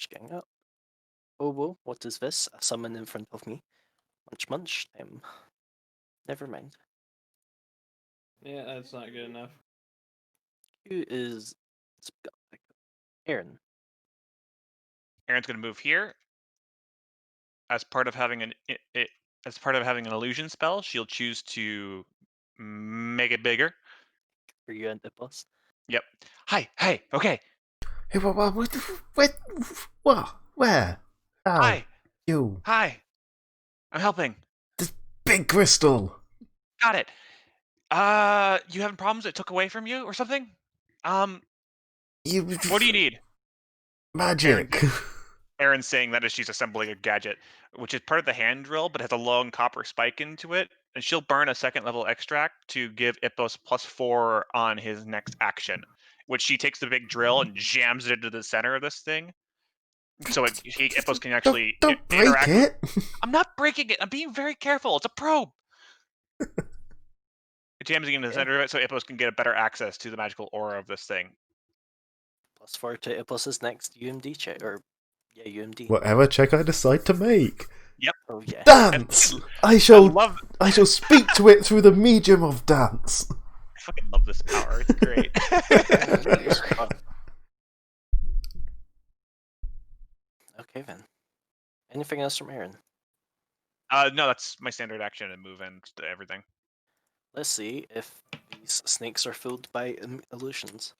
Just getting up. Oh, whoa, what is this? A summon in front of me. Munch, munch. Never mind. Yeah, that's not good enough. Who is Aaron? Aaron's going to move here. As part of having an illusion spell, she'll choose to make it bigger. For you and Ipos. Yep. Hi. Hey. Okay. Hey, what? Where? How? Hi. You. Hi. I'm helping. This big crystal. Got it. You having problems it took away from you or something? You. What do you need? Magic. Aaron's saying that as she's assembling a gadget, which is part of the hand drill, but has a long copper spike into it. And she'll burn a second level extract to give Ipos +4 on his next action, which she takes the big drill and jams it into the center of this thing. So Ipos can actually don't break interact. it. I'm not breaking it. I'm being very careful. It's a probe. It jams it into the center of it so Ipos can get a better access to the magical aura of this thing. +4 to Ipos's next UMD check, or UMD. Whatever check I decide to make. Yep. Oh yeah. Dance. I shall speak to it through the medium of dance. I fucking love this power. It's great. Okay then. Anything else from Aaron? No, that's my standard action and move and everything. Let's see if these snakes are fooled by illusions.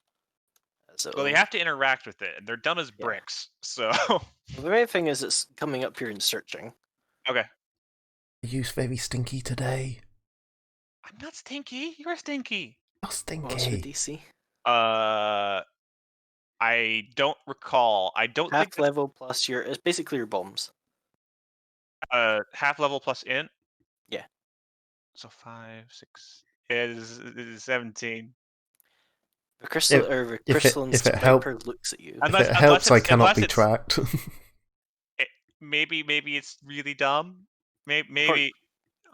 Well, they have to interact with it, and they're dumb as bricks, so... The main thing is it's coming up here and searching. Okay. Are you very stinky today? I'm not stinky. You're stinky. Not stinky. What's your DC? I don't recall. I don't think... Half level plus your... It's basically your bombs. Half level plus int? Yeah. So 5, 6... It is 17. The crystalline sniper looks at you. If it helps, I cannot be tracked. Maybe it's really dumb. Maybe.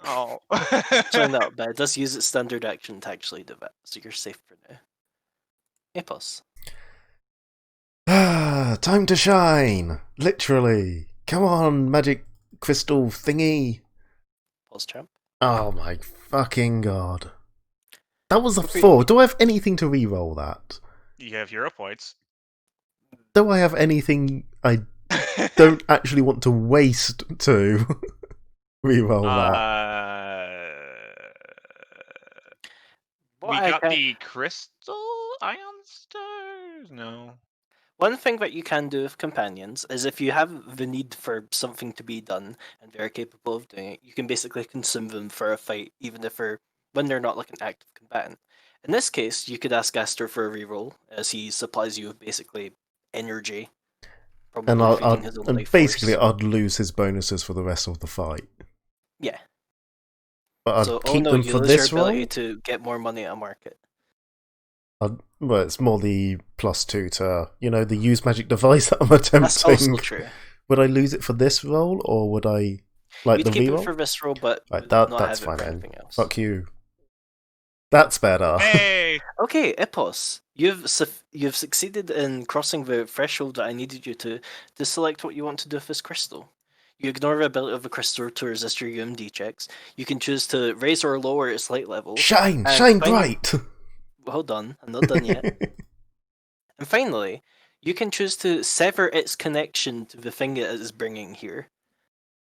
Oh. Actually, no, but it does use its standard action to actually do that, so you're safe for now. Epos. Time to shine! Literally. Come on, magic crystal thingy. Pause champ. Oh my fucking god. That was a 4. Do I have anything to re-roll that? You have hero points. Do I have anything I don't actually want to waste to re-roll that? We got the crystal ion stars? No. One thing that you can do with companions is if you have the need for something to be done and they're capable of doing it, you can basically consume them for a fight, even if when they're not like an active combatant. In this case, you could ask Aster for a reroll, as he supplies you with basically energy. And I'd lose his bonuses for the rest of the fight. Yeah. But I'd keep them for this roll. roll? To get more money at a market. Well, it's more the +2 to, the use magic device that I'm attempting. That's also true. Would I lose it for this roll, or would I like the keep reroll? It for this roll, but right, that's fine then. Fuck you. That's better. Hey. Okay, Epos, you've succeeded in crossing the threshold that I needed you to select what you want to do with this crystal. You ignore the ability of the crystal to resist your UMD checks. You can choose to raise or lower its light level. Shine bright! Hold on, I'm not done yet. And finally, you can choose to sever its connection to the thing it is bringing here.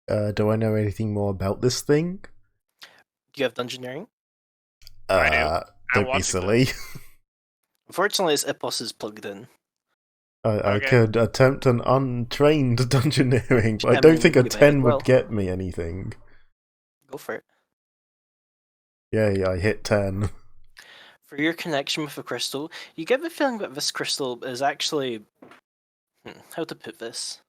Do I know anything more about this thing? Do you have Dungeoneering? I do. Don't be silly. Unfortunately, its Epos is plugged in. I could attempt an untrained Dungeoneering, but I don't think a 10 would get me anything. Go for it. Yeah, I hit 10. For your connection with the crystal, you get the feeling that this crystal is actually... how to put this?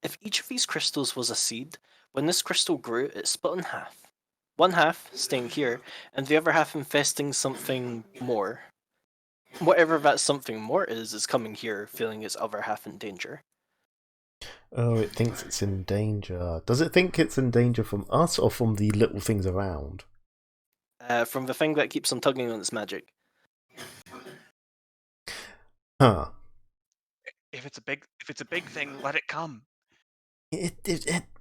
If each of these crystals was a seed, when this crystal grew, it split in half. One half staying here, and the other half infesting something more. Whatever that something more is coming here, feeling its other half in danger. Oh, it thinks it's in danger. Does it think it's in danger from us, or from the little things around? From the thing that keeps on tugging on its magic. Huh. If it's a big thing, let it come. It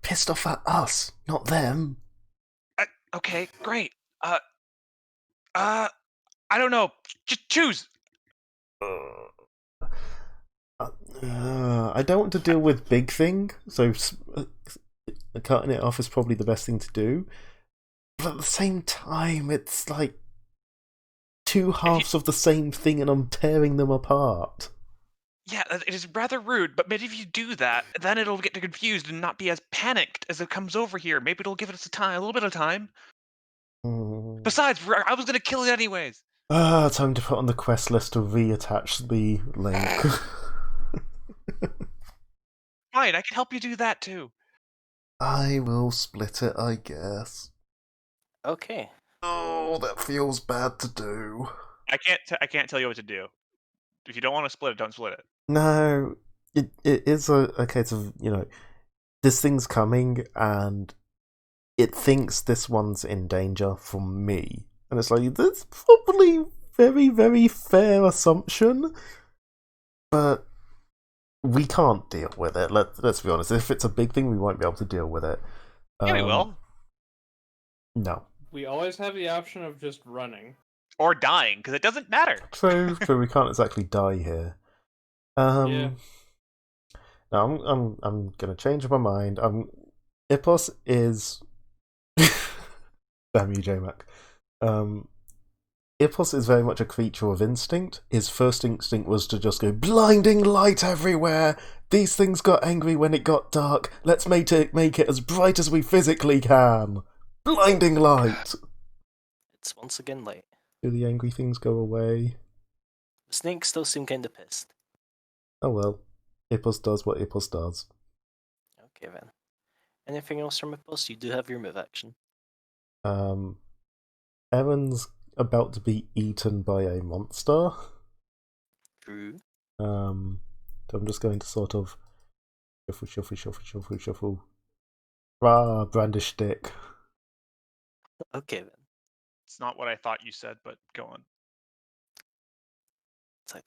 pissed off at us, not them. Okay, great. Uh, I don't know. Just choose. I don't want to deal with big thing, so cutting it off is probably the best thing to do. But at the same time, it's like two halves of the same thing, and I'm tearing them apart. Yeah, it is rather rude, but maybe if you do that, then it'll get confused and not be as panicked as it comes over here. Maybe it'll give us a little bit of time. Besides, I was gonna kill it anyways. Time to put on the quest list to reattach the link. Fine, I can help you do that too. I will split it, I guess. Okay. Oh, that feels bad to do. I can't tell you what to do. If you don't want to split it, don't split it. No, it is a case of, this thing's coming and it thinks this one's in danger from me. And it's like, that's probably very, very fair assumption. But we can't deal with it. Let's be honest. If it's a big thing, we won't be able to deal with it. Yeah, we will. No. We always have the option of just running. Or dying, because it doesn't matter. True. We can't exactly die here. Yeah. No, I'm gonna change my mind. Ipos is damn you, J-Mac. Ipos is very much a creature of instinct. His first instinct was to just go blinding light everywhere. These things got angry when it got dark. Let's make it as bright as we physically can. Blinding light. It's once again late. Do the angry things go away? The snakes still seem kind of pissed. Oh well. Ipos does what Ipos does. Okay then. Anything else from Ipos? You do have your move action. Erin's about to be eaten by a monster. True. So I'm just going to sort of shuffle. Brandish stick. Okay then. It's not what I thought you said, but go on. Typing.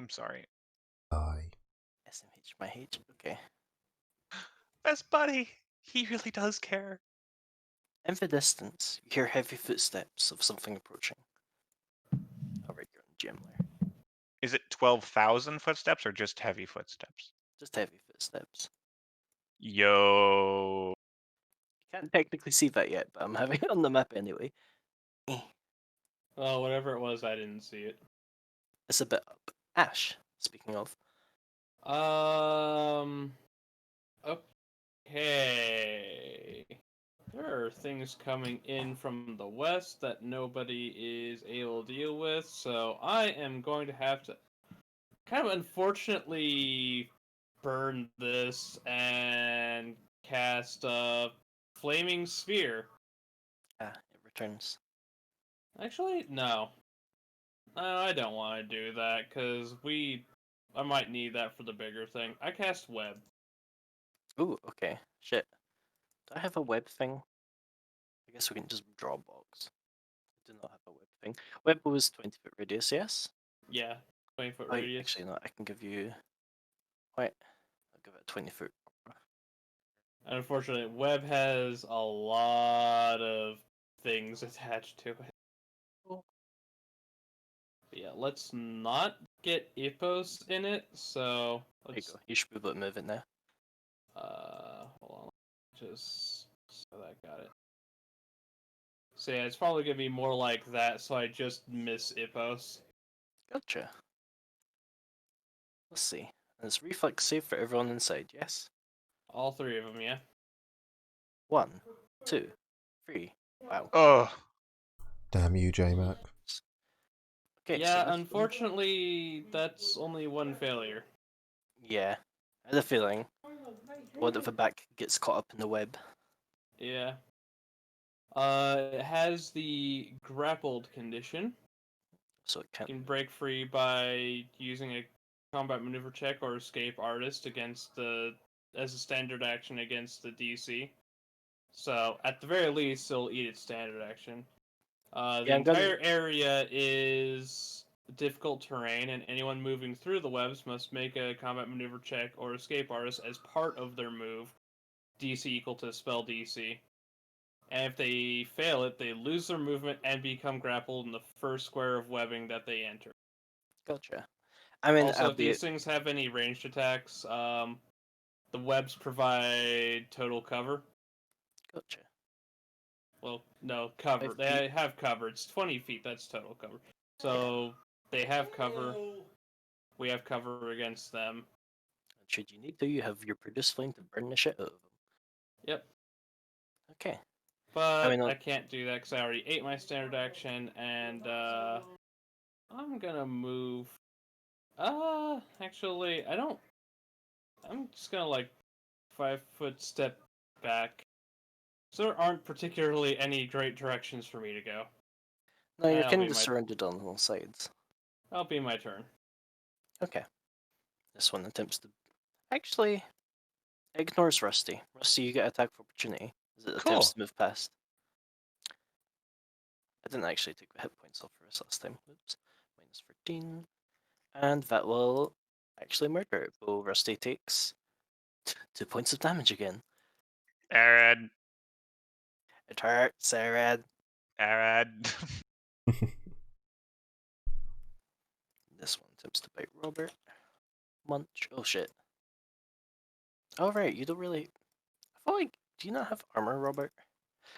I'm sorry. Die. SMH my H. Okay. Best buddy. He really does care. In the distance, you hear heavy footsteps of something approaching. Alright, you're on gym layer. Is it 12,000 footsteps or just heavy footsteps? Just heavy footsteps. Yo. You can't technically see that yet, but I'm having it on the map anyway. Well, whatever it was, I didn't see it. It's a bit up. Ash, speaking of. Okay. There are things coming in from the west that nobody is able to deal with, so I am going to have to kind of unfortunately burn this and cast a flaming sphere. Ah, it returns. Actually, no. No, I don't want to do that, because I might need that for the bigger thing. I cast web. Ooh, okay. Shit. Do I have a web thing? I guess we can just draw a box. I do not have a web thing. Web was 20-foot radius, yes? Yeah, 20-foot Oh, radius. actually, no, I can give you... Wait, I'll give it a 20-foot. And unfortunately, web has a lot of things attached to it. Cool. But yeah, let's not get Ipos in it, so There you let's... go. You should be able to move it now. Hold on. Just... So that got it. So yeah, it's probably gonna be more like that, so I just miss Ipos. Gotcha. Let's see. And it's reflex save for everyone inside, yes? All three of them, yeah? 1, 2, 3. Wow. Oh. Damn you, J-Mac. Okay, Yeah, so unfortunately, that's only one failure. yeah. I had a feeling. What if the back gets caught up in the web? Yeah. It has the grappled condition. So it You can't. can break free by using a combat maneuver check or escape artist as a standard action against the DC. So at the very least, it'll eat its standard action. The Yeah, I'm gonna- entire area is difficult terrain, and anyone moving through the webs must make a combat maneuver check or escape artist as part of their move. DC equal to spell DC. And if they fail it, they lose their movement and become grappled in the first square of webbing that they enter. Gotcha. I mean, Also, if these albeit things have any ranged attacks, the webs provide total cover. gotcha. Well, no, cover. 5 They feet. have cover. It's 20 feet. That's total cover. So they have cover. We have cover against them. And should you need to, you have your produce flame to burn the shit out of them. Yep. Okay. But mean, I can't do that because I already ate my standard action, and I'm gonna move. Actually, I don't. I'm just gonna like 5-foot step back. So there aren't particularly any great directions for me to go. no, you're That'll kind be of my- surrounded on all sides. That'll be my turn. Okay. This one attempts to actually ignores Rusty. Rusty, you get attack of opportunity as it Cool. attempts to move past. I didn't actually take hit points off for this last time. Oops. Minus 14. And that will actually murder it. But Rusty takes 2 points of damage again. Arad. It hurts, Arad. Arad. This one attempts to bite Robert. Munch. Oh shit. Oh right, you don't really. I feel like. Do you not have armor, Robert?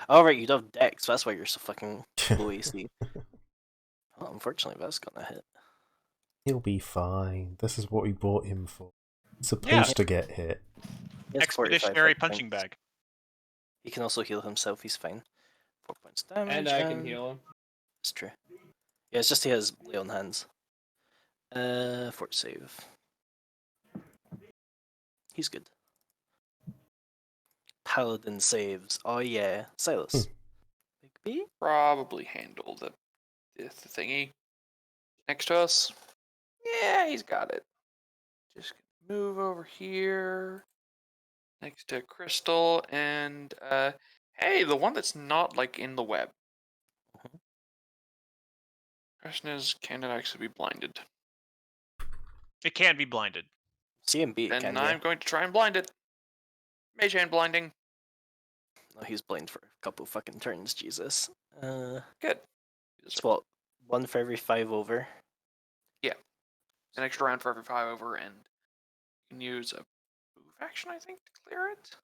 Oh right, you don't have dex. That's why you're so fucking low AC. Well, unfortunately, that's gonna hit. He'll be fine. This is what we bought him for. He's supposed Yeah. to get hit. He has 45 Expeditionary hit punching points. bag. He can also heal himself. He's fine. 4 points of damage. And I can heal him. It's true. Yeah, it's just he has lay on hands. Fort save. He's good. Paladin saves. Oh yeah, Silas. Big B. Probably handle the thingy next to us. Yeah, he's got it. Just move over here next to Crystal and hey, the one that's not like in the web. Mhm. Question is, can it actually be blinded? It can be blinded. CMB. Then Can I'm you? going to try and blind it. Mage hand blinding. No, he's blind for a couple fucking turns. Jesus. Good. It's what 1 for every 5 over. An extra round for every 5 over, and you can use a move action, I think, to clear it.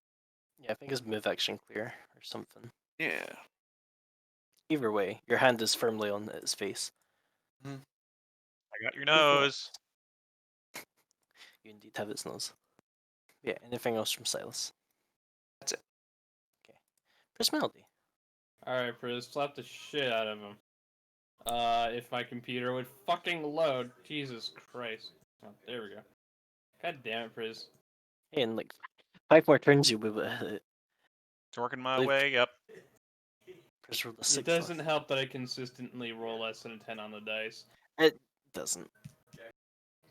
Yeah, I think his move action clear or something. Yeah. Either way, your hand is firmly on his face. I got your nose. You indeed have its nose. Yeah, anything else from Silas? That's it. Okay. Chris Melody. Alright, Priz, slap the shit out of him. If my computer would fucking load. Jesus Christ. Oh, there we go. God damn it, Priz. Hey, in like 5 more turns, you'll be able to hit it. It's working my Like- way. Yep. Chris rolled a It 6. doesn't help that I consistently roll less than a 10 on the dice. It doesn't.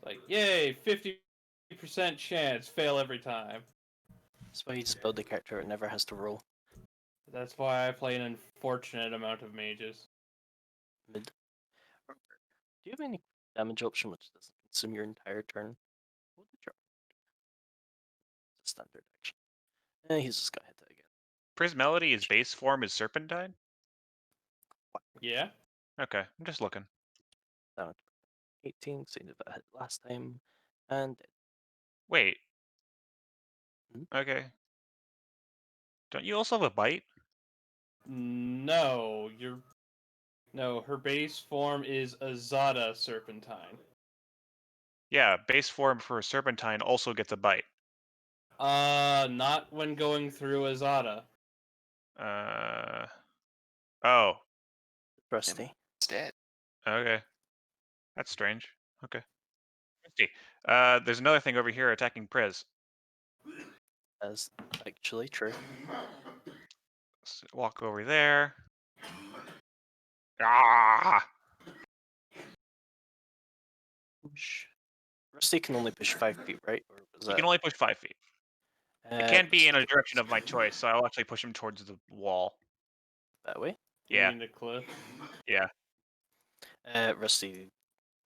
Like, yay, 50% chance, fail every time. That's why you just build a character it never has to roll. That's why I play an unfortunate amount of mages. Mid. Do you have any damage option which doesn't consume your entire turn? What did you? It's a standard action. He's just gonna hit it again. Priz Melody, his base form is Serpentine? Yeah? Okay, I'm just looking. Down at 18, so you did that hit last time. And Wait. Hmm? Okay. Don't you also have a bite? No, No, her base form is Azada Serpentine. Yeah, base form for Serpentine also gets a bite. Not when going through Azada. Oh, Rusty. It's dead. okay. That's strange. Okay. Rusty. There's another thing over here attacking Priz. That's actually true. Walk over there. Ah! Push. Rusty can only push 5 feet, right? Or was He that? can only push 5 feet. Uh, It can't be in a Rusty direction goes of my choice, so I'll actually push him towards the wall. that way. You Yeah. mean the cliff? Yeah. Rusty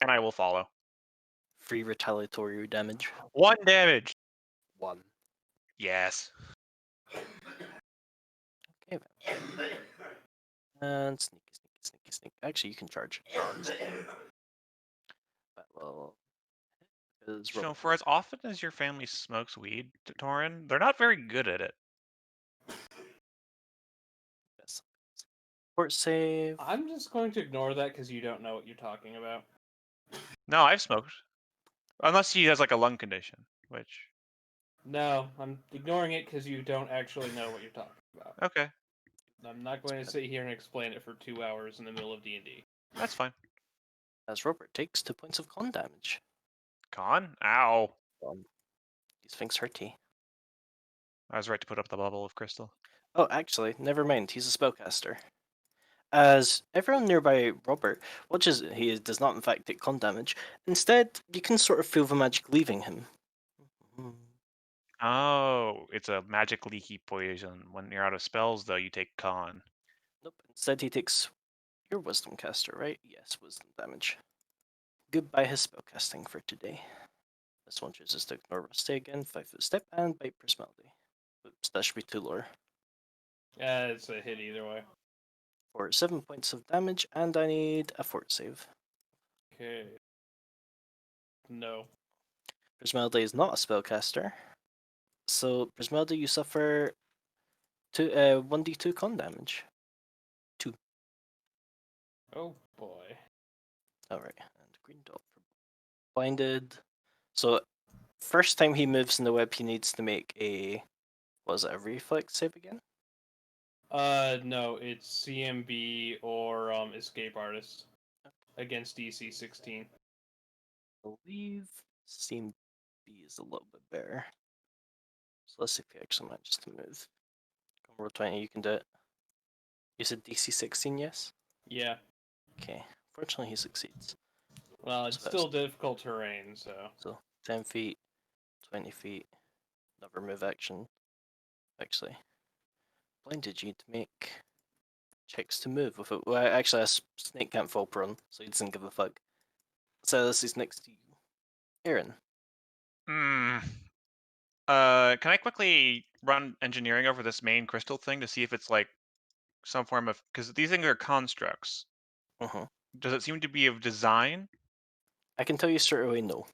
And I will follow. Free retaliatory damage. 1 damage. 1. Yes. Okay, then. And sneaky. Actually, you can charge. That will. Is You know, for as often as your family smokes weed, Torin, they're not very good at it. yes. Fort save. I'm just going to ignore that because you don't know what you're talking about. No, I've smoked. Unless he has like a lung condition, which. No, I'm ignoring it because you don't actually know what you're talking about. Okay, I'm not going to sit here and explain it for 2 hours in the middle of D&D. that's fine. As Robert takes 2 points of con damage. Con? Ow. These things hurty. I was right to put up the bubble of crystal. Oh, actually, never mind. He's a spellcaster. As everyone nearby Robert watches, he does not in fact take con damage. Instead, you can sort of feel the magic leaving him. Oh, it's a magic leaky poison. When you're out of spells, though, you take con. Nope. Instead, he takes your wisdom caster, right? Yes, wisdom damage. Goodbye his spellcasting for today. This one chooses to ignore stay again, 5-foot step, and bite personality. Oops, that should be too low. Yeah, it's a hit either way. For 7 points of damage, and I need a fort save. Okay. No. Prismaldi is not a spellcaster. So, Prismaldi, you suffer 1d2 con damage. 2. Oh boy. Alright, and green dot for blinded. So, first time he moves in the web, he needs to make a. Was it a reflex save again? No, it's CMB or Escape Artist against DC 16. I believe CMB is a little bit better. So let's see if he actually manages to move. Come roll 20, you can do it. You said DC 16, yes? Yeah. Okay. Fortunately, he succeeds. Well, it's So still difficult terrain, so. So 10 feet, 20 feet, another move action. Actually, blinded you to make checks to move with it. Well, actually, a snake can't fall prone, so he doesn't give a fuck. So this is next to you. Aaron. Hmm. Can I quickly run engineering over this main crystal thing to see if it's like some form of, because these things are constructs. Uh-huh. Does it seem to be of design? I can tell you straight away, no.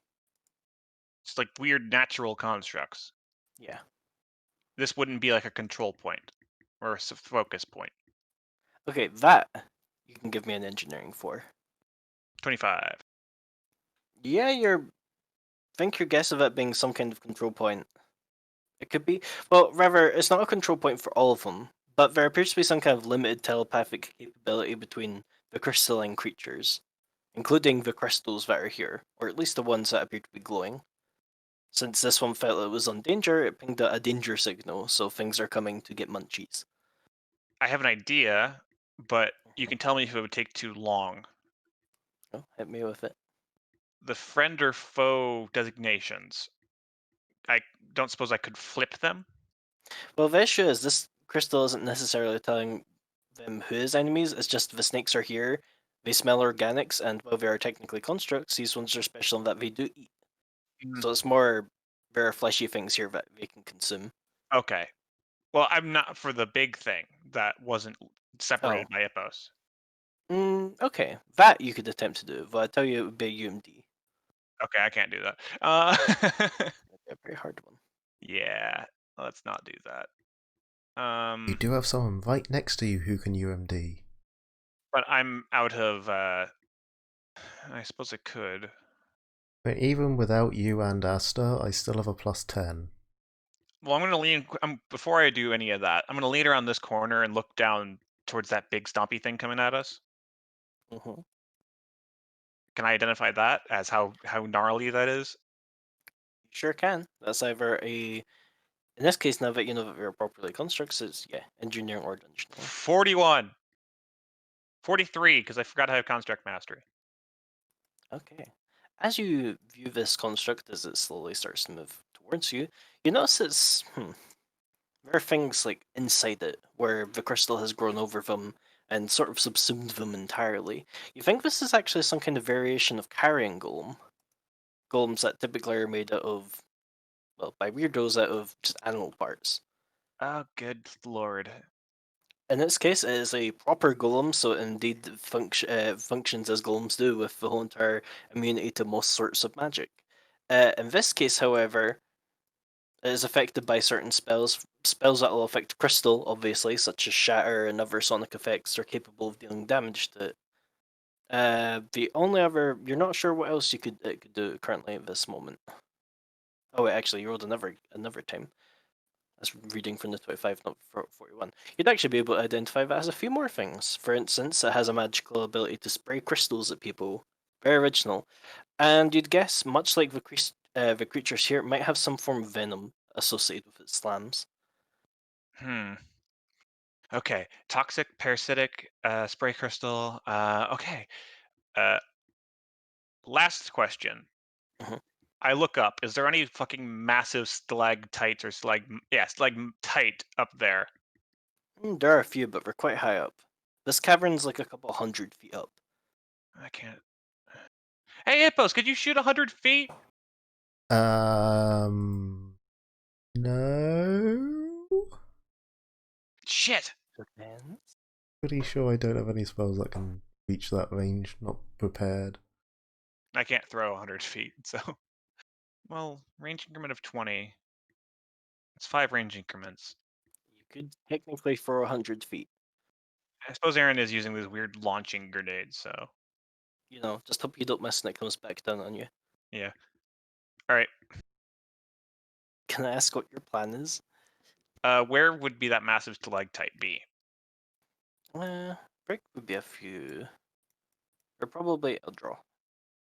It's like weird natural constructs. Yeah. This wouldn't be like a control point or a focus point. Okay, that you can give me an engineering for. 25. Yeah, think your guess of it being some kind of control point. It could be. Well, rather, it's not a control point for all of them, but there appears to be some kind of limited telepathic capability between the crystalline creatures, including the crystals that are here, or at least the ones that appear to be glowing. Since this one felt it was on danger, it pinged a danger signal, so things are coming to get munchies. I have an idea, but you can tell me if it would take too long. Oh, hit me with it. The friend or foe designations. I don't suppose I could flip them? Well, the issue is this crystal isn't necessarily telling them who is enemies, it's just the snakes are here, they smell organics, and while they are technically constructs, these ones are special in that they do eat. So it's more there are fleshy things here that they can consume. Okay. Well, I'm not for the big thing that wasn't separated by Ippos. Okay. That you could attempt to do, but I tell you it would be a UMD. Okay, I can't do that. That'd be a very hard one. Yeah, let's not do that. You do have someone right next to you who can UMD. But I'm out of. I suppose I could. But even without you and Asta, I still have a +10. Well, I'm gonna lean. Before I do any of that, I'm gonna lean around this corner and look down towards that big stompy thing coming at us. Mm-hmm. Can I identify that as how gnarly that is? You sure can. That's either a. In this case, now that you know that they're properly constructs, it's engineering or dungeon. 41. 43, because I forgot I have construct mastery. Okay. As you view this construct as it slowly starts to move towards you, you notice there are things like inside it where the crystal has grown over them, and sort of subsumed them entirely. You think this is actually some kind of variation of carrying golem? Golems that typically are made out of, well, by weirdos, out of just animal parts. Oh, good lord. In this case, it is a proper golem, so it indeed functions as golems do, with the whole entire immunity to most sorts of magic. In this case, however, it is affected by certain spells that will affect crystal, obviously, such as shatter and other sonic effects are capable of dealing damage to it. The only other, you're not sure what else it could do currently at this moment. Oh wait, actually, you rolled another time. That's reading from the 25, not 41. You'd actually be able to identify that as a few more things. For instance, it has a magical ability to spray crystals at people. Very original. And you'd guess, much like the creatures here, it might have some form of venom associated with its slams. Hmm. Okay. Toxic, parasitic, spray crystal. Okay. Uh, last question. Mhm. I look up. Is there any fucking massive stalactites or stalagmite up there? There are a few, but they're quite high up. This cavern's like a couple 100 feet up. I can't. Hey, Hippos, could you shoot 100 feet? No. Shit. Depends. Pretty sure I don't have any spells that can reach that range. Not prepared. I can't throw 100 feet, so. Well, range increment of 20. It's 5 range increments. You could technically throw 100 feet. I suppose Aaron is using these weird launching grenades, so. You know, just hope you don't miss and it comes back down on you. Yeah. Alright. Can I ask what your plan is? Where would be that massive stalactite be? Brick would be a few. Or probably, I'll draw.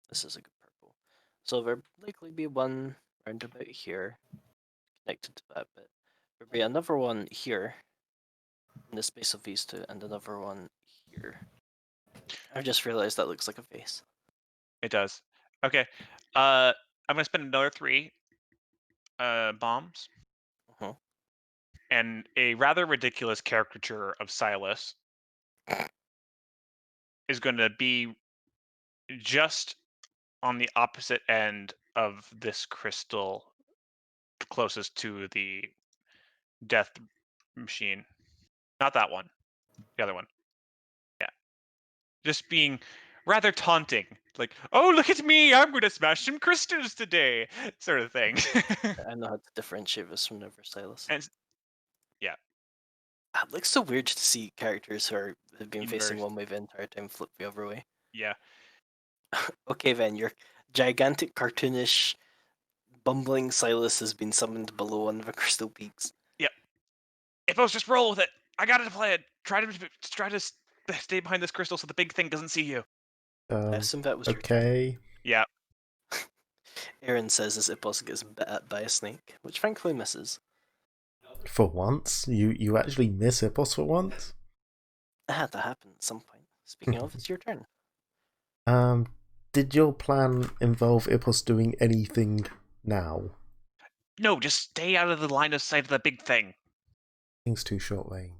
This is a good purple. So there'd likely be one round about here, connected to that bit. There'd be another one here, in the space of these two, and another one here. I've just realized that looks like a face. It does. Okay. I'm gonna spend another 3 bombs. Uh-huh. And a rather ridiculous caricature of Silas is going to be just on the opposite end of this crystal, closest to the death machine. Not that one, the other one. Yeah. Just being rather taunting. Like, oh, look at me, I'm going to smash some crystals today, sort of thing. I know how to differentiate this from Never Silas. And yeah, It looks so weird to see characters who've been facing inverse. one way the entire time flip the other way. Yeah. Okay then, your gigantic cartoonish bumbling Silas has been summoned below one of the crystal peaks. Yep. Ippos, just roll with it. I got it to play it. Try to stay behind this crystal so the big thing doesn't see you. I assume that was your turn. Okay. Yeah. Aaron says as Ippos gets bit at by a snake, which thankfully misses. For once, you actually miss Hippos for once. It had to happen at some point. Speaking of, it's your turn. Did your plan involve Hippos doing anything now? No, just stay out of the line of sight of the big thing. Things too short range.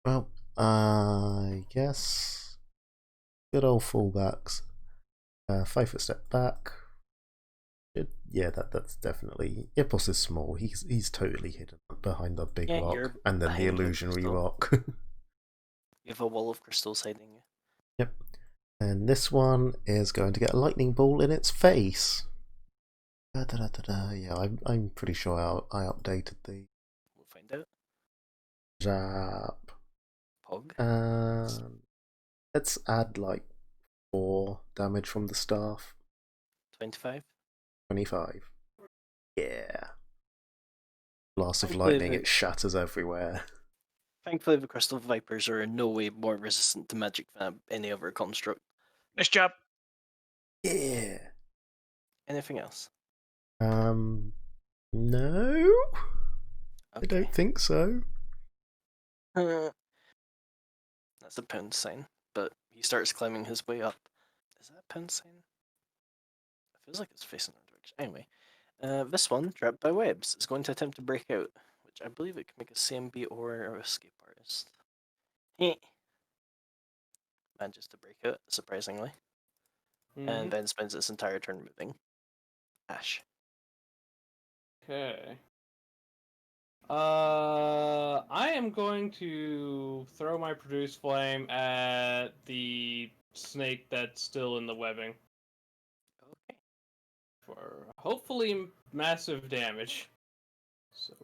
Well, I guess good old fullbacks. 5 foot step back. Yeah, that's definitely. Hippos is small. He's totally hidden behind the big Yeah, rock you're and then the behind the illusionary crystal. rock. You have a wall of crystals hiding you. Yep. And this one is going to get a lightning ball in its face. Yeah, I'm pretty sure I updated the We'll find out. zap. Pog. Let's add like 4 damage from the staff. 25. 25. Yeah. Blast of Thankfully, lightning, it shatters everywhere. Thankfully, the crystal vipers are in no way more resistant to magic than any other construct. Nice job. Yeah. Anything else? No. I Okay. don't think so. That's a pound sign, but he starts climbing his way up. Is that a pound sign? It feels like it's facing that direction. Anyway, this one, trapped by webs, is going to attempt to break out, which I believe it can make a CMB or a escape artist. Heh. Manages to break it, surprisingly. And then spends its entire turn moving. Ash. Okay. I am going to throw my produce flame at the snake that's still in the webbing Okay. for hopefully massive damage. So,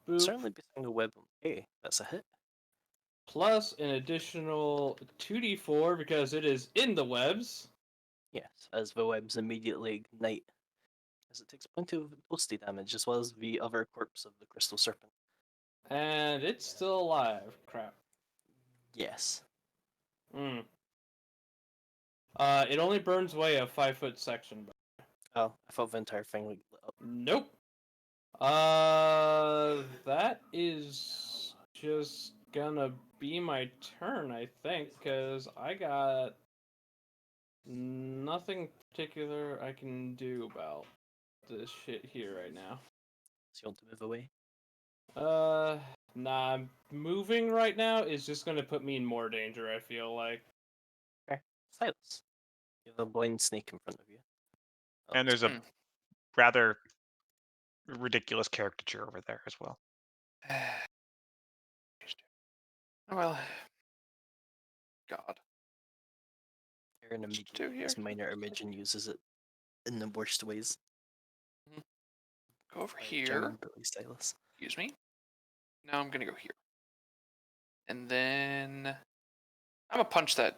boop, Certainly beating the web. Hey, that's a hit. plus an additional 2d4 because it is in the webs. Yes, as the webs immediately ignite. As it takes a point of ghosty damage, as well as the other corpse of the crystal serpent. And it's still alive. Crap. Yes. It only burns away a 5-foot section. Oh, I thought the entire thing lit up. Nope. That is just gonna be my turn, I think, because I got nothing particular I can do about this shit here right now. So you want to move away? Nah, moving right now is just gonna put me in more danger, I feel like. Okay. Silas. You have a blind snake in front of you. Oh, And there's a Hmm. rather ridiculous caricature over there as well. Well, God. Aaron What to immediately do here? takes minor image and uses it in the worst ways. Go over Like here. German Billy Silas. Excuse me. Now I'm gonna go here. And then I'm gonna punch that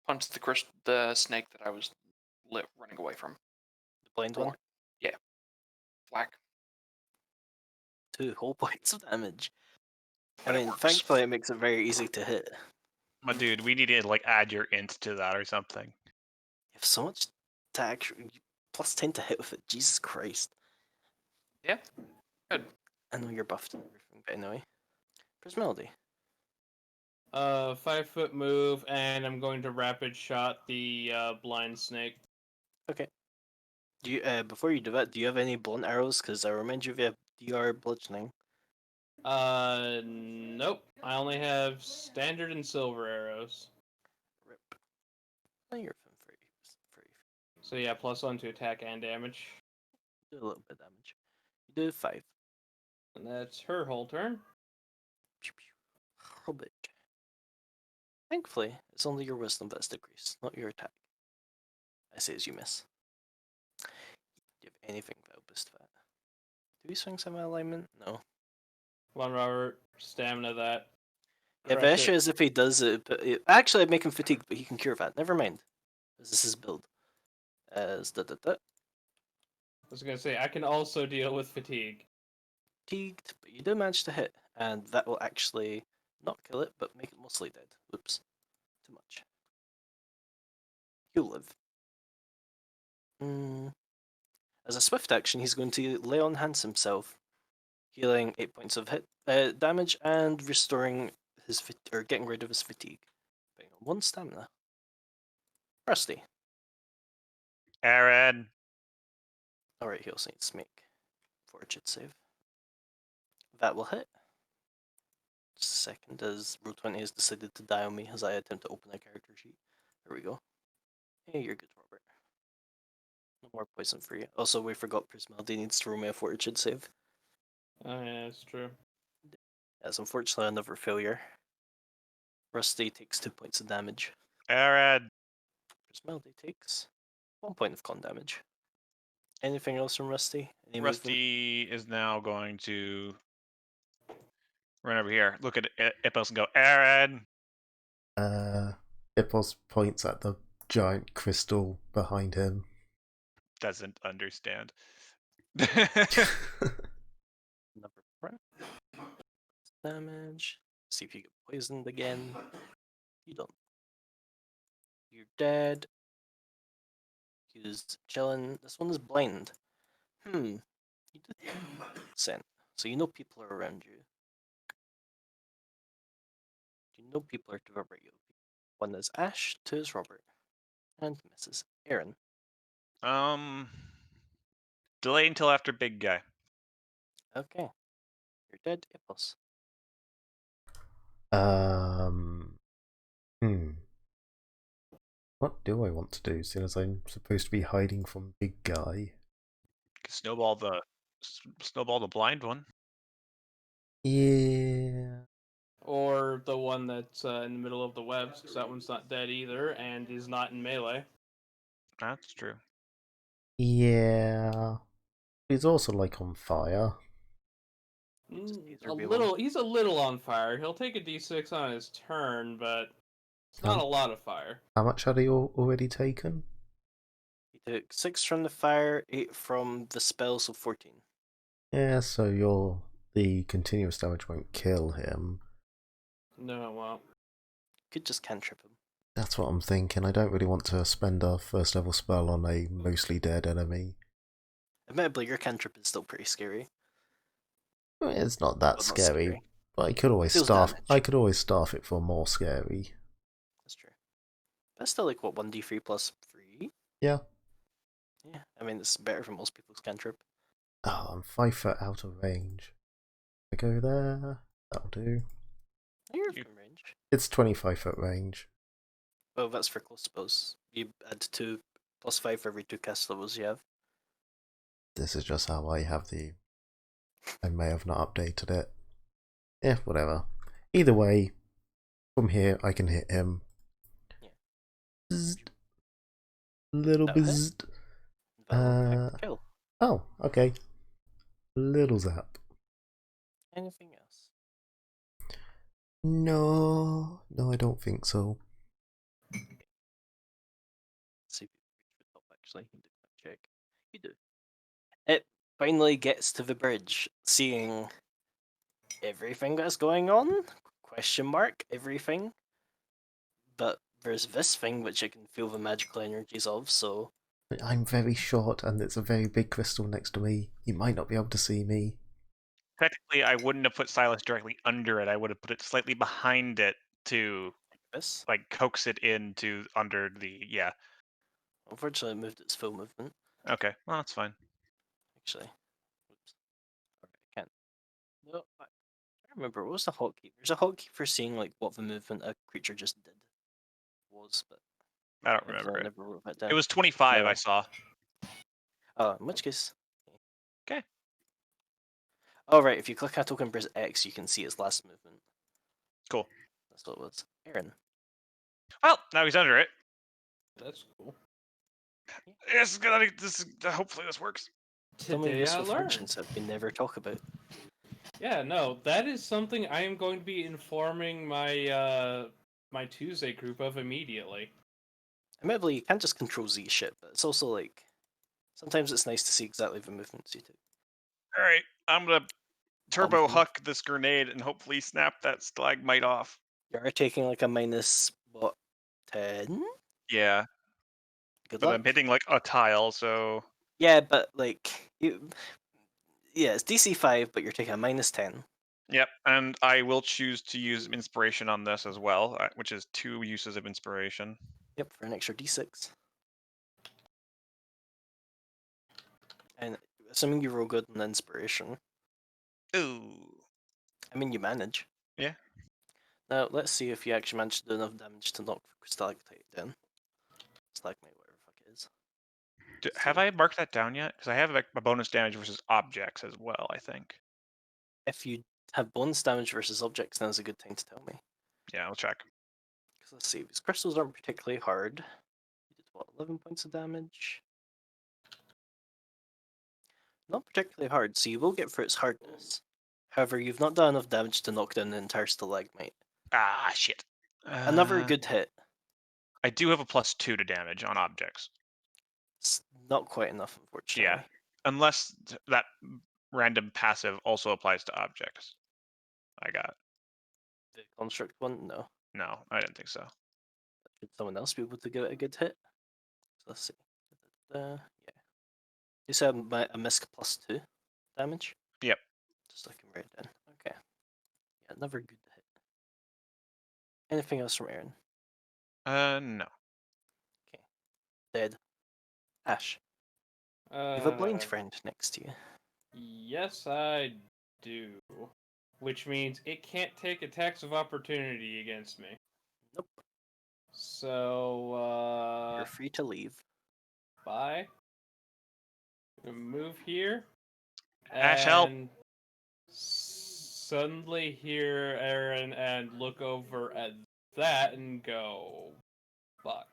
punch the snake that I was running away from. The blind For one? one. Yeah. Whack. 2 whole points of damage. But I it mean, works. thankfully it makes it very easy to hit. My dude, we need to like add your int to that or something. You have so much to actually plus 10 to hit with it. Jesus Christ. Yeah. Good. I know you're buffed and everything, but anyway. Prismelody. 5-foot move, and I'm going to rapid shot the blind snake. Okay. Do you before you do that, do you have any blunt arrows? Because I remind you of your DR bludgeoning. Nope. I only have standard and silver arrows. Rip. Oh, you're free. So yeah, +1 to attack and damage. Do a little bit of damage. You do 5. And that's her whole turn. Pew, pew. Hobbit. Thankfully, it's only your wisdom that's decreased, not your attack. I say as you miss. Do you have anything that will boost that? Do these swings have alignment? No. Come on, Robert. Stamina that. Yeah, the Crush issue it. is if he does it, but actually I'd make him fatigued, but he can cure that. Never mind. This is his build. As I was gonna say, I can also deal with fatigue. fatigued, but you do manage to hit, and that will actually not kill it, but make it mostly dead. Oops. Too much. He'll live. As a swift action, he's going to lay on hands himself, healing 8 points of hit damage and restoring his or getting rid of his fatigue. Putting on 1 stamina. Rusty. Aaron. Alright, he also needs to make fortitude save. That will hit. Just a second, as Roll20 has decided to die on me as I attempt to open a character sheet. There we go. Hey, you're good, Robert. No more poison for you. Also, we forgot Prismelody needs to roll me a fortitude save. Oh yeah, that's true. That's unfortunately another failure. Rusty takes 2 points of damage. Aaron. Prismelody takes 1 point of con damage. Anything else from Rusty? Any movement? Rusty is now going to run over here. Look at Ippos and go, Aaron. Ipos points at the giant crystal behind him. Doesn't understand. Another front. Damage. See if you get poisoned again. You don't. You're dead. He's chilling. This one is blind. You did scent. So you know people are around you. You know people are to the right. One is Ash, 2 is Robert. And Mrs. Aaron. Delay until after big guy. Okay. You're dead, Epos. Hmm. What do I want to do, seeing as I'm supposed to be hiding from big guy? Snowball the blind one. Yeah. Or the one that's in the middle of the webs, because that one's not dead either and is not in melee. That's true. Yeah. He's also like on fire. Either be one. He's a little on fire. He'll take a d6 on his turn, but it's not a lot of fire. How much had he already taken? He took 6 from the fire, 8 from the spell, so 14. Yeah, so the continuous damage won't kill him. No, well. Could just cantrip him. That's what I'm thinking. I don't really want to spend a first level spell on a mostly dead enemy. Admittedly, your cantrip is still pretty scary. It's not that Well, not scary, scary. but I could always Deals staff. damage. I could always staff it for more scary. That's true. That's still like, what, 1d3 plus 3? Yeah. Yeah, I mean, it's better than most people's cantrip. Oh, I'm 5 foot out of range. I go there. That'll do. You're within range. It's 25-foot range. Well, that's for close spells. You add 2 plus 5 for every 2 cast levels you have. This is just how I have the. I may have not updated it. Yeah, whatever. Either way, from here I can hit him. Yeah. Bzzzt. Little That'll hit. bzzzt. That'll in fact kill. Oh, okay. Little zap. Anything else? No, I don't think so. Let's see if you reach the top, actually. You do that check. You do. It finally gets to the bridge, seeing everything that's going on. Question mark, everything. But there's this thing which it can feel the magical energies of, so I'm very short and it's a very big crystal next to me. You might not be able to see me. Technically, I wouldn't have put Silas directly under it. I would have put it slightly behind it to this. like coax it into under the Unfortunately, it moved its full movement. Okay, well that's fine. Actually, oops. Okay, I can't. No, I remember. What was the hotkey? There's a hotkey for seeing like what the movement a creature just did was, but I don't I remember it. never wrote that down. It was 25. No. I saw. Oh, in which case. Okay. Oh right, if you click a token press X, you can see its last movement. Cool. That's what it was. Aaron. Well, now he's under it. That's cool. This is hopefully this works. So many Today I useful learned. functions that we never talk about. Yeah, no, that is something I am going to be informing my my Tuesday group of immediately. Admittedly, you can't just control Z shit, but it's also like sometimes it's nice to see exactly the movements you took. All right, I'm gonna turbo Bumping. huck this grenade and hopefully snap that stalagmite off. You're taking like a minus what 10? Yeah, Good but luck. I'm hitting like a tile, so Yeah, but like yeah, it's DC 5, but you're taking a minus 10. yep. And I will choose to use inspiration on this as well, which is 2 uses of inspiration. Yep, for an extra D6. And assuming you roll good on inspiration, Ooh. I mean you manage. Yeah. Now let's see if you actually manage to do enough damage to knock the stalactite down. Stalagmite, whatever the fuck it is. Have I marked that down yet? Because I have like a bonus damage versus objects as well, I think. If you have bonus damage versus objects, now's a good time to tell me. Yeah, I'll check. Because let's see, these crystals aren't particularly hard. You did what, 11 points of damage? Not particularly hard, so you will get through its hardness. However, you've not done enough damage to knock down the entire stalagmite. Ah, shit. Another good hit. I do have a +2 to damage on objects. It's not quite enough, unfortunately. Yeah. Unless that random passive also applies to objects. I got. The construct one, no. No, I didn't think so. Should someone else be able to give it a good hit? So let's see. Yeah. You said a misc +2 damage? Yep. Just so I can write it down. Okay. Yeah, another good hit. Anything else from Aaron? No. Okay. Dead. Ash. You have a blind friend next to you. Yes, I do. Which means it can't take attacks of opportunity against me. Nope. So, You're free to leave. bye. Move here. Ash, help. And suddenly hear Aaron and look over at that and go, fuck.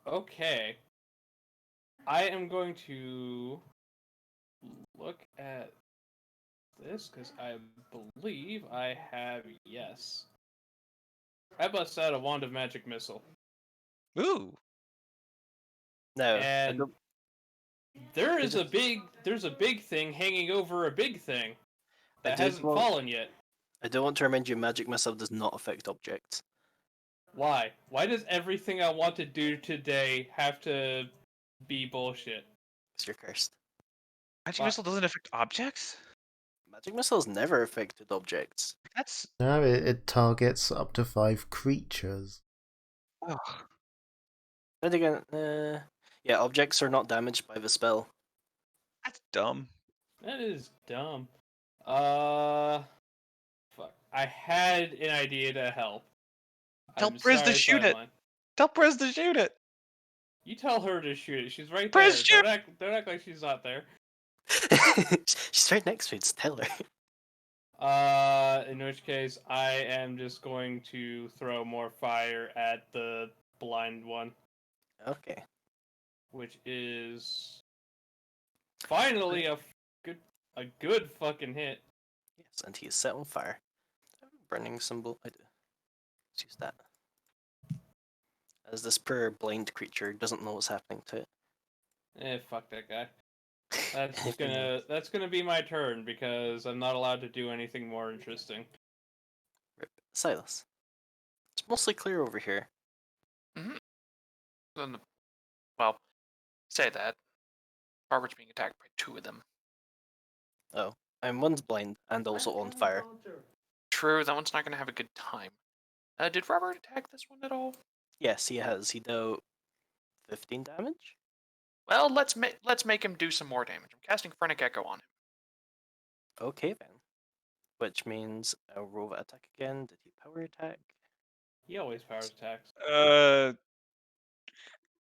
Okay. I am going to look at this because I believe I have yes. I bust out a wand of magic missile, Ooh. No, I and don't, there's a big thing hanging over a big thing I that do hasn't want- fallen yet. I do want to remind you, magic missile does not affect objects. Why? Why does everything I want to do today have to be bullshit? Because you're cursed. Magic What? missile doesn't affect objects? Magic missiles never affected objects. That's. No, it targets up to 5 creatures. Ugh. Then again, yeah, objects are not damaged by the spell. That's dumb. That is dumb. Fuck. I had an idea to help. Tell I'm Priz to sorry, shoot it. Sideline. Tell Priz to shoot it. You tell her to shoot it. She's right Priz, there. shoot! Don't act like she's not there. She's right next to me, just tell her. In which case, I am just going to throw more fire at the blind one, Okay. which is finally a good fucking hit. Yes, and he is set on fire. Burning symbol. I do. Let's use that. As this poor blind creature doesn't know what's happening to it. Fuck that guy. That's Anything gonna be my turn because I'm not allowed to do anything more interesting. Rip. Silas. It's mostly clear over here. Then well, say that. Robert's being attacked by 2 of them. Oh. And one's blind and also on fire. True, that one's not going to have a good time. Did Robert attack this one at all? Yes, he has. He dealt 15 damage? Well, let's make him do some more damage. I'm casting Phrenic Echo on him. Okay then. Which means I'll roll that attack again. Did he power attack? He always powers attacks.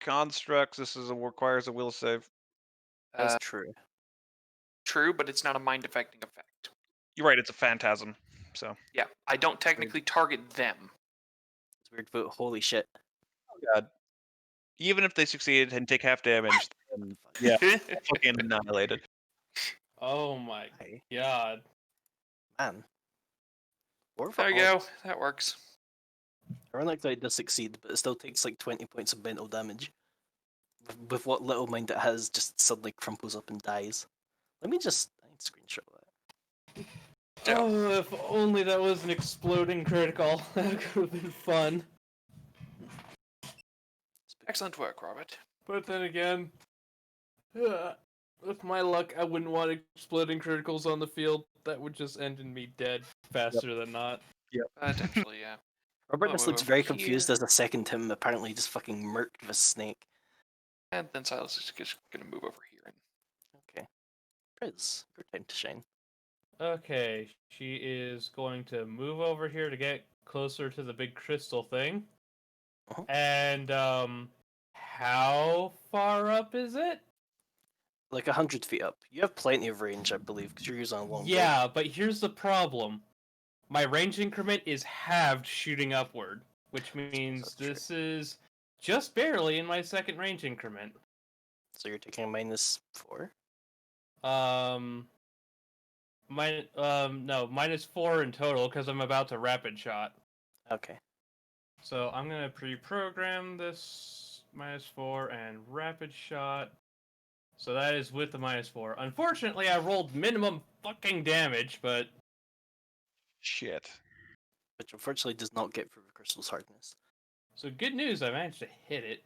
Constructs. This requires a will save. That's true. True, but it's not a mind-affecting effect. You're right. It's a phantasm. So. Yeah, I don't technically target them. It's weird vote. Holy shit. Oh god. Even if they succeed and take half damage, then yeah, fucking annihilated. Oh my Hey, god. man. Or There you go. That works. Ironically, it does succeed, but it still takes like 20 points of mental damage. With what little mind it has, just suddenly crumples up and dies. Let me just screenshot that. Yeah. Oh, if only that was an exploding critical. That could have been fun. Excellent work, Robert. But then again, with my luck, I wouldn't want exploding criticals on the field. That would just end in me dead faster than not. Potentially, yeah. Robert I'll just move looks over very confused here. as the second him apparently just fucking murked the snake. And then Silas is just going to move over here. And Okay. Priz, your time to shine. Okay, she is going to move over here to get closer to the big crystal thing. Uh-huh. And, how far up is it? Like 100 feet up. You have plenty of range, I believe, because you're using a longbow. Yeah, but here's the problem. My range increment is halved shooting upward, which means That's true. this is just barely in my second range increment. So you're taking a -4? No, -4 in total because I'm about to rapid shot. Okay. So I'm gonna pre-program this -4 and rapid shot. So that is with the -4. Unfortunately, I rolled minimum fucking damage, but Shit. Which unfortunately does not get through the crystal's hardness. so good news, I managed to hit it.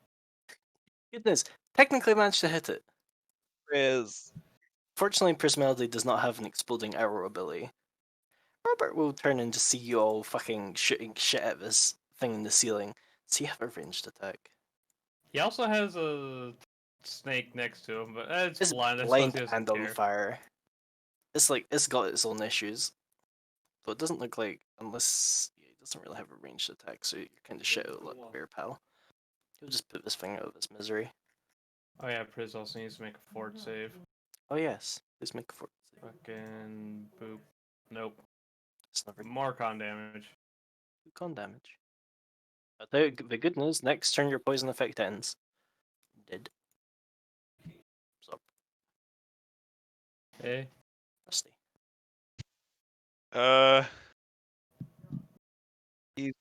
Goodness, technically managed to hit it. Priz. Fortunately, Prismelody does not have an exploding arrow ability. Robert will turn in to see you all fucking shooting shit at this thing in the ceiling. So you have a ranged attack. He also has a snake next to him, but it's It's blind. I suppose blind he doesn't and on care. fire. It's like it's got its own issues, but it doesn't look like unless it doesn't really have a ranged attack, so you're kind of shit out like bear pal. He'll just put this thing out of its misery. Oh yeah, Priz also needs to make a fort save. Oh yes, please make a fort save. Fucking boop. Nope. It's never More con damage. con damage. But the good news, next turn your poison effect ends. Dead. So Hey. rusty. He's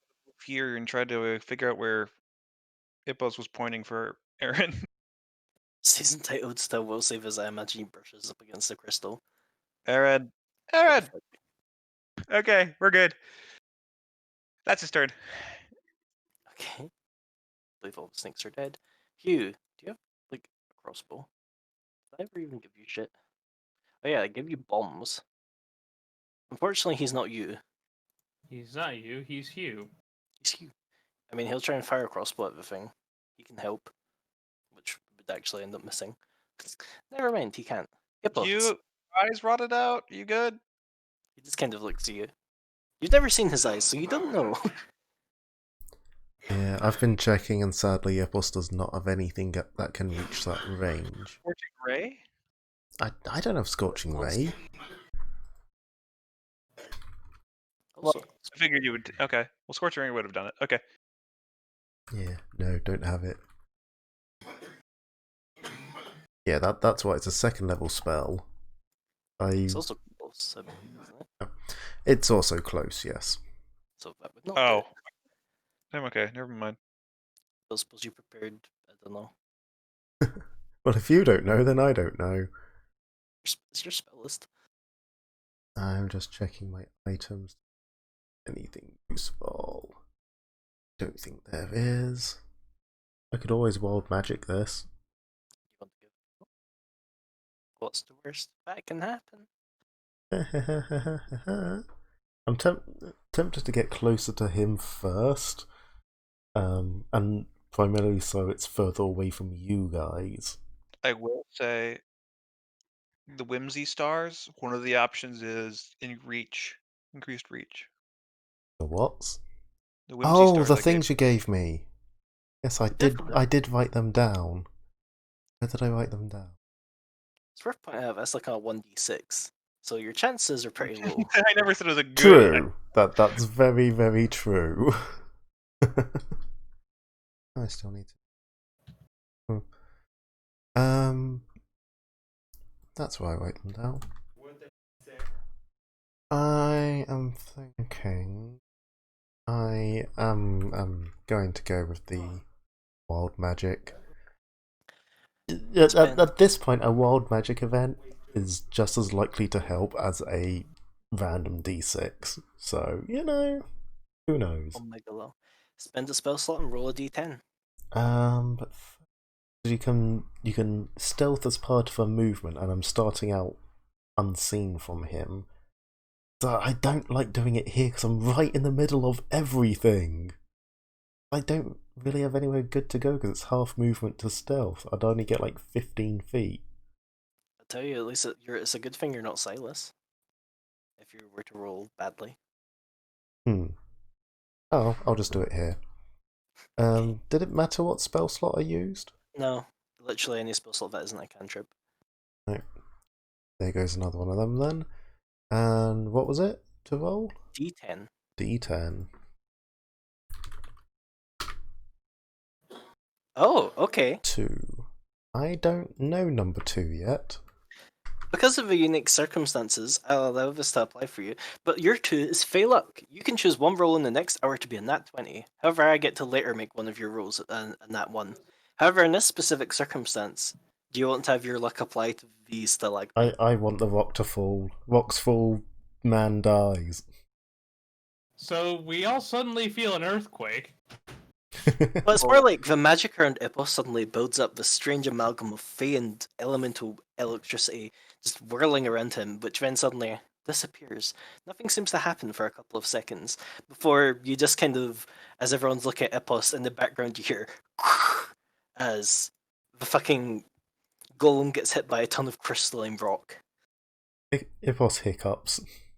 here and tried to figure out where Hippos was pointing for Aaron. Season titled still will save as I imagine he brushes up against the crystal. Aaron. Okay, we're good. That's his turn. Okay. I believe all the snakes are dead. Hugh, do you have like a crossbow? Did I ever even give you shit? Oh yeah, I gave you bombs. Unfortunately, he's not you. He's not you, he's Hugh. He's Hugh. I mean, he'll try and fire a crossbow at the thing. He can help, which would actually end up missing. Never mind, he can't. Hippos. You eyes rotted out. You good? He just kind of looks at you. You've never seen his eyes, so you don't know. Yeah, I've been checking, and sadly, Epos does not have anything that can reach that range. Scorching Ray? I don't have Scorching Ray. Also, I figured you would. Okay. Well, Scorching Ray would have done it. Okay. Yeah, no, don't have it. Yeah, that's why it's a second level spell. it's also close, I believe, isn't it? It's also close, yes. So that would not Oh. do it. I'm okay. Never mind. I suppose you prepared, I don't know. Well, if you don't know, then I don't know. Is your spell list? I'm just checking my items. Anything useful? Don't think there is. I could always wild magic this. You want to give it a go? What's the worst that can happen? I'm tempted to get closer to him first, and primarily so it's further away from you guys. I will say the Whimsy stars, one of the options is increased reach. The what? The Whimsy Oh, stars the I gave- things you gave me. Yes, I did. Definitely. I did write them down. Where did I write them down? It's worth pointing out that's like a 1d6. So your chances are pretty low. I never said it was a good. True. That's very, very true. I still need to. That's why I write them down. I am thinking. I am going to go with the wild magic. At this point, a wild magic event is just as likely to help as a random d6. So, who knows? Omega low. Spend a spell slot and roll a d10. But you can stealth as part of a movement, and I'm starting out unseen from him. So I don't like doing it here because I'm right in the middle of everything. I don't really have anywhere good to go because it's half movement to stealth. I'd only get like 15 feet. I tell you, at least it's a good thing you're not Silas. If you were to roll badly. Oh, I'll just do it here. Did it matter what spell slot I used? No, literally any spell slot that isn't a cantrip. No. There goes another one of them then. And what was it to roll? D10. D10. Oh, okay. 2. I don't know number 2 yet. Because of the unique circumstances, I'll allow this to apply for you, but your 2 is fail luck. You can choose one roll in the next hour to be a nat 20. However, I get to later make one of your rolls a nat 1. However, in this specific circumstance, do you want to have your luck apply to these stalagmites? I want the rock to fall. Rocks fall, man dies. So we all suddenly feel an earthquake. Well, it's more like the magic around Ipos suddenly builds up this strange amalgam of fey and elemental electricity just whirling around him, which then suddenly disappears. Nothing seems to happen for a couple of seconds before you just kind of, as everyone's looking at Ipos, in the background you hear as the fucking Golem gets hit by a ton of crystalline rock. It was hiccups.